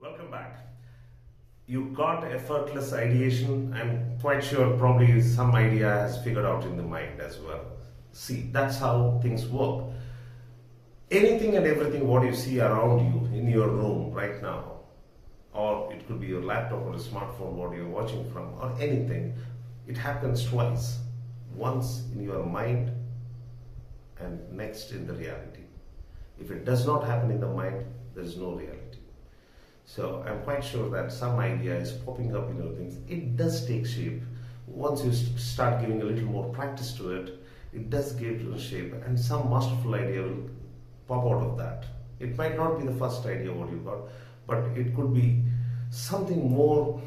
Welcome back. You got effortless ideation. I'm quite sure probably some idea has figured out in the mind as well. See, that's how things work. Anything and everything what you see around you in your room right now, or it could be your laptop or a smartphone what you're watching from, or anything, it happens twice. Once in your mind and next in the reality. If it does not happen in the mind, there is no reality. So I'm quite sure that some idea is popping up in your things. It does take shape. Once you start giving a little more practice to it, it does give shape, and some masterful idea will pop out of that. It might not be the first idea what you got, but it could be something more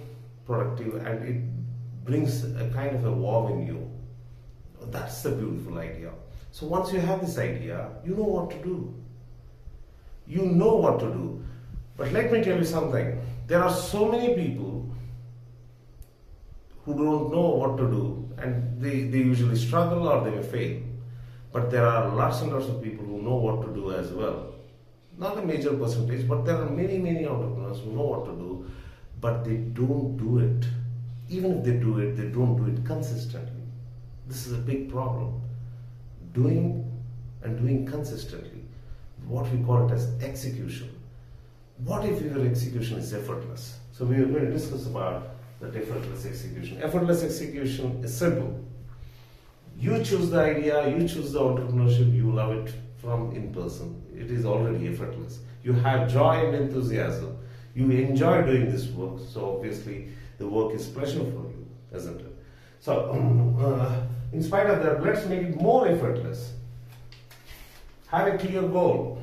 productive, and it brings a kind of a wow in you. That's the beautiful idea. So once you have this idea, you know what to do. You know what to do. But let me tell you something. There are so many people who don't know what to do, and they usually struggle or they may fail. But there are lots and lots of people who know what to do as well. Not a major percentage, but there are many, many entrepreneurs who know what to do, but they don't do it. Even if they do it, they don't do it consistently. This is a big problem. Doing and doing consistently. What we call it as execution. What if your execution is effortless? So we are going to discuss about the effortless execution. Effortless execution is simple. You choose the idea, you choose the entrepreneurship, you love it from in person. It is already effortless. You have joy and enthusiasm. You enjoy doing this work, so obviously the work is pleasurable for you, isn't it? So in spite of that, let's make it more effortless. Have a clear goal.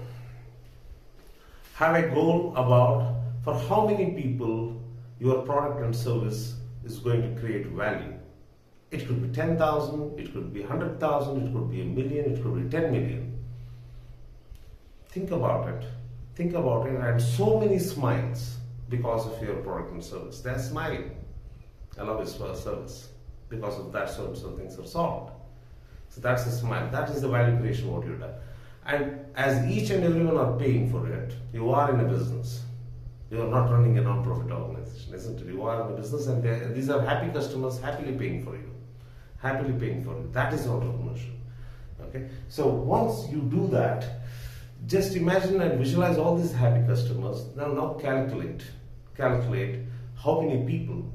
Have a goal about for how many people your product and service is going to create value. It could be 10,000, it could be 100,000, it could be 1,000,000, it could be 10 million. Think about it. Think about it, and so many smiles because of your product and service. They're smiling. I love this service. Because of that, so things are solved. So that's a smile. That is the value creation what you've done. And as each and everyone are paying for it, you are in a business. You are not running a non-profit organization, isn't it? You are in a business, and these are happy customers happily paying for you. Happily paying for you. That is entrepreneurship. Okay? So once you do that, just imagine and visualize all these happy customers. Now calculate how many people,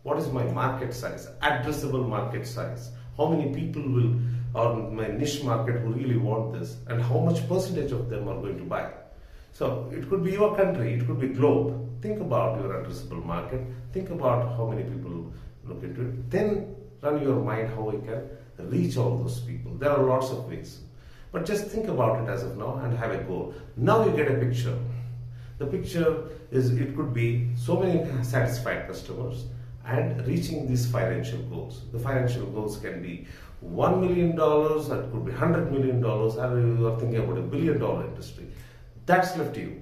what is my market size, addressable market size, how many people will, or my niche market who really want this, and how much percentage of them are going to buy. So it could be your country, it could be globe. Think about your addressable market, think about how many people look into it, then run your mind how we can reach all those people. There are lots of ways. But just think about it as of now and have a goal. Now you get a picture. The picture is, it could be so many satisfied customers and reaching these financial goals. The financial goals can be $1 million, that could be $100 million, and you are thinking about $1 billion industry. That's left to you.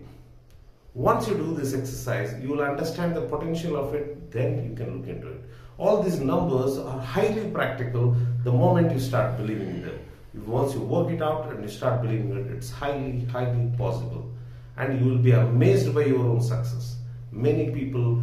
Once you do this exercise, you will understand the potential of it, then you can look into it. All these numbers are highly practical the moment you start believing in them. Once you work it out and you start believing in it, it's highly, highly possible. And you will be amazed by your own success. Many people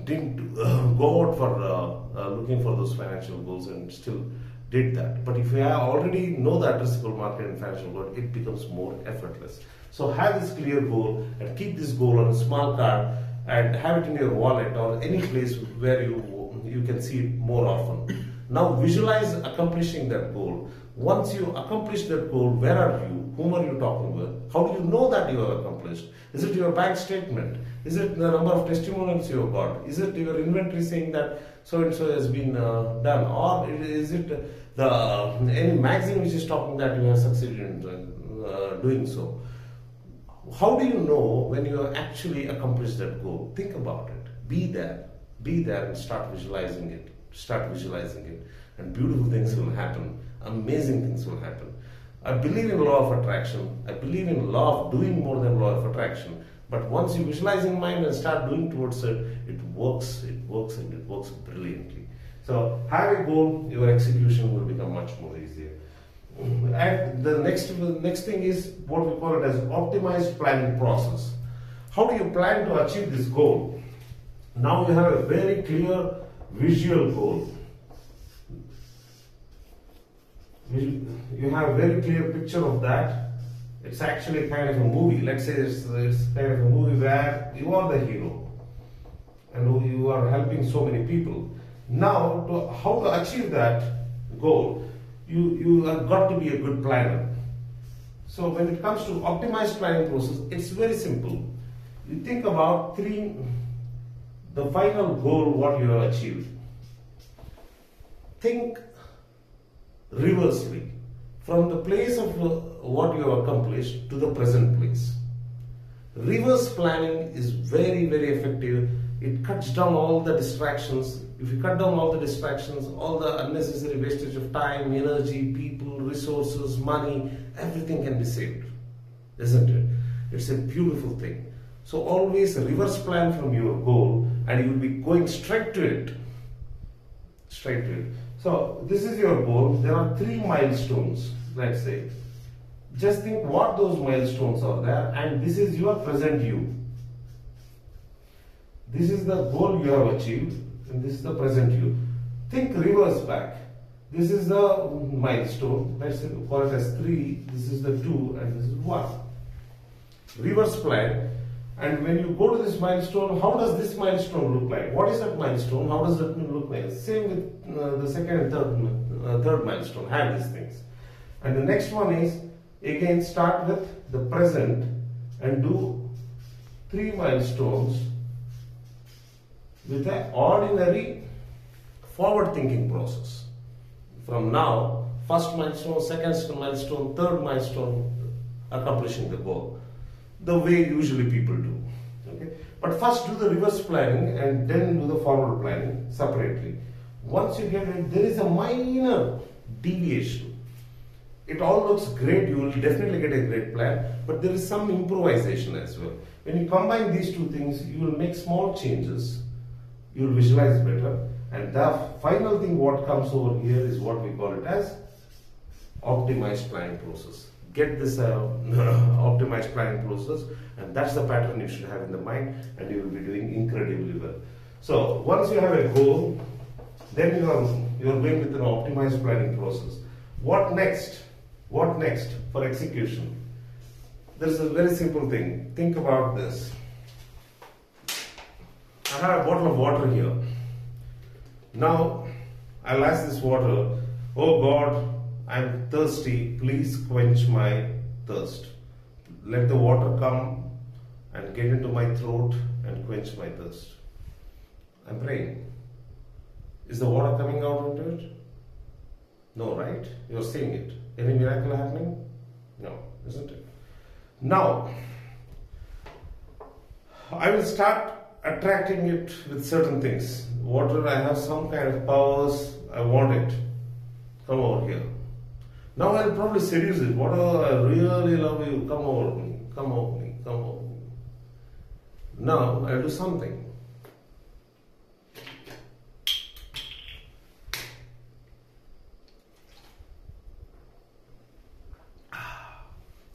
didn't go out for looking for those financial goals and still did that. But if you already know the addressable market and financial goal, it becomes more effortless. So have this clear goal and keep this goal on a small card and have it in your wallet or any place where you can see it more often. Now visualize accomplishing that goal. Once you accomplish that goal, where are you? Whom are you talking with? How do you know that you have accomplished? Is it your bank statement? Is it the number of testimonials you have got? Is it your inventory saying that so and so has been done? Or is it any magazine which is talking that you have succeeded in doing so? How do you know when you have actually accomplished that goal? Think about it. Be there and start visualizing it. And beautiful things will happen. Amazing things will happen. I believe in law of attraction. I believe in law of doing more than law of attraction. But once you visualize in mind and start doing towards it, it works brilliantly. So have a goal, your execution will become much more easier. And the next thing is what we call it as optimized planning process. how do you plan to achieve this goal? Now you have a very clear visual goal. You have a very clear picture of that. It's actually kind of a movie. Let's say it's kind of a movie where you are the hero and you are helping so many people. Now, how to achieve that goal, you have got to be a good planner. So when it comes to optimized planning process, it's very simple. You think about the final goal, what you have achieved. Think reversely, from the place of what you have accomplished to the present place. Reverse planning is very, very effective. It cuts down all the distractions. If you cut down all the distractions, all the unnecessary wastage of time, energy, people, resources, money, everything can be saved, isn't it? It's a beautiful thing. So always reverse plan from your goal and you will be going straight to it. Straight to it. So this is your goal. There are 3 milestones, let's say. Just think what those milestones are there, and this is your present you. This is the goal you have achieved, and this is the present you. Think reverse back. This is the milestone. Let's say call it as 3. This is the 2, and this is 1. Reverse plan. And when you go to this milestone, how does this milestone look like? What is that milestone? How does that look like? Same with the second and third milestone. Have these things. And the next one is, again, start with the present and do 3 milestones with an ordinary forward thinking process. From now, first milestone, second milestone, third milestone, accomplishing the goal. The way usually people do. Okay? But first do the reverse planning and then do the forward planning separately. Once you get it, there is a minor deviation. It all looks great, you will definitely get a great plan, but there is some improvisation as well. When you combine these 2 things, you will make small changes, you will visualize better, and the final thing what comes over here is what we call it as optimized planning process. Get this optimized planning process, and that's the pattern you should have in the mind, and you will be doing incredibly well. So once you have a goal, then you are going with an optimized planning process. What next? What next for execution? There's a very simple thing. Think about this. I have a bottle of water here. Now I'll ask this water, oh God, I'm thirsty, please quench my thirst. Let the water come and get into my throat and quench my thirst. I'm praying. Is the water coming out into it? No, right? You're seeing it. Any miracle happening? No, isn't it? Now, I will start attracting it with certain things. Water, I have some kind of powers, I want it. Come over here. Now I'll probably seduce it. Water, I really love you. Come over me. Come over me. Come over me. Now I'll do something.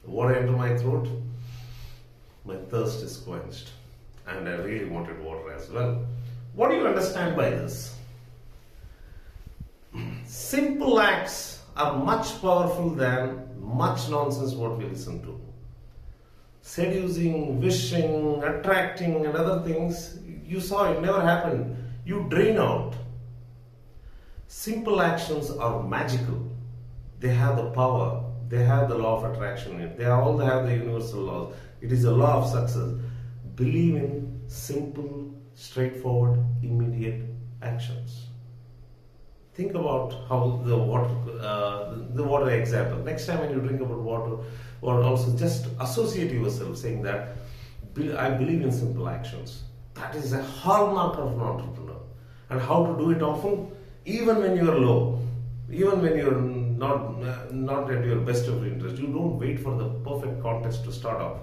Water into my throat. My thirst is quenched. And I really wanted water as well. What do you understand by this? Simple acts are much powerful than much nonsense what we listen to. Seducing, wishing, attracting and other things, you saw it never happened. You drain out. Simple actions are magical. They have the power. They have the law of attraction in it. They all have the universal laws. It is a law of success. Believe in simple, straightforward, immediate actions. Think about how the water example. Next time when you drink about water, or also just associate yourself saying that I believe in simple actions. That is a hallmark of an entrepreneur. And how to do it often? Even when you are low, even when you are not at your best of interest. You don't wait for the perfect context to start off.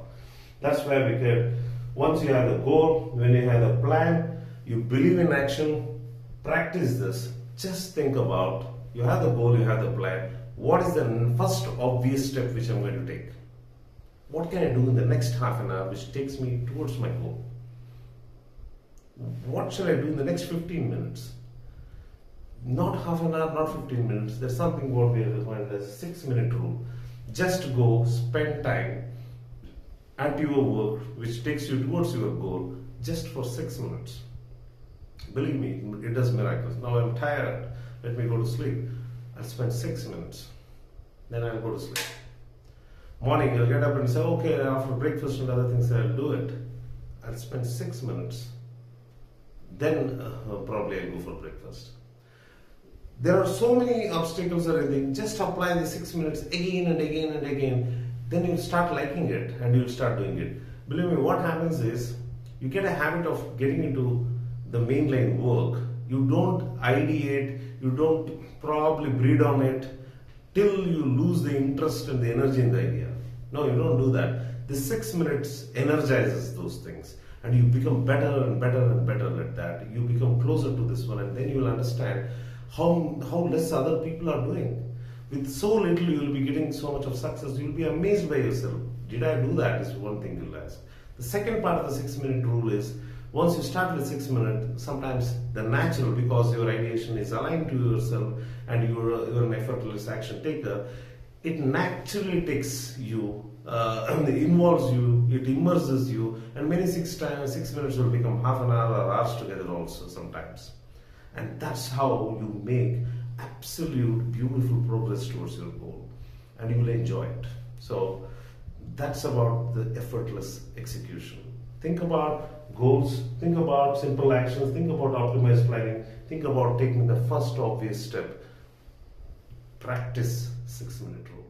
That's where we can. Once you have the goal, when you have the plan, you believe in action, practice this. Just think about, you have the goal, you have the plan. What is the first obvious step which I'm going to take? what can I do in the next half an hour which takes me towards my goal? What shall I do in the next 15 minutes? Not half an hour, not 15 minutes. There's something what we have defined as 6-minute rule. Just go spend time at your work which takes you towards your goal just for 6 minutes. Believe me, it does miracles. Now I'm tired, let me go to sleep. I'll spend 6 minutes. Then I'll go to sleep. Morning, I'll get up and say, okay, after breakfast and other things, I'll do it. I'll spend 6 minutes. Then probably I'll go for breakfast. There are so many obstacles or anything. Just apply the 6 minutes again and again and again. Then you'll start liking it and you'll start doing it. Believe me, what happens is you get a habit of getting into the mainline work. You don't ideate, you don't probably breed on it till you lose the interest and the energy in the idea. No, you don't do that. The 6 minutes energizes those things and you become better and better and better at that. You become closer to this one and then you will understand how less other people are doing. With so little you will be getting so much of success. You will be amazed by yourself. Did I do that? Is one thing you'll ask. The second part of the 6-minute rule is once you start with 6 minutes, sometimes the natural, because your ideation is aligned to yourself and you're an effortless action taker, it naturally takes you, involves you, it immerses you, and many 6 minutes will become half an hour or hours together also sometimes. And that's how you make absolute beautiful progress towards your goal and you will enjoy it. So that's about the effortless execution. Think about goals, think about simple actions, think about optimized planning, think about taking the first obvious step. Practice 6-minute rule.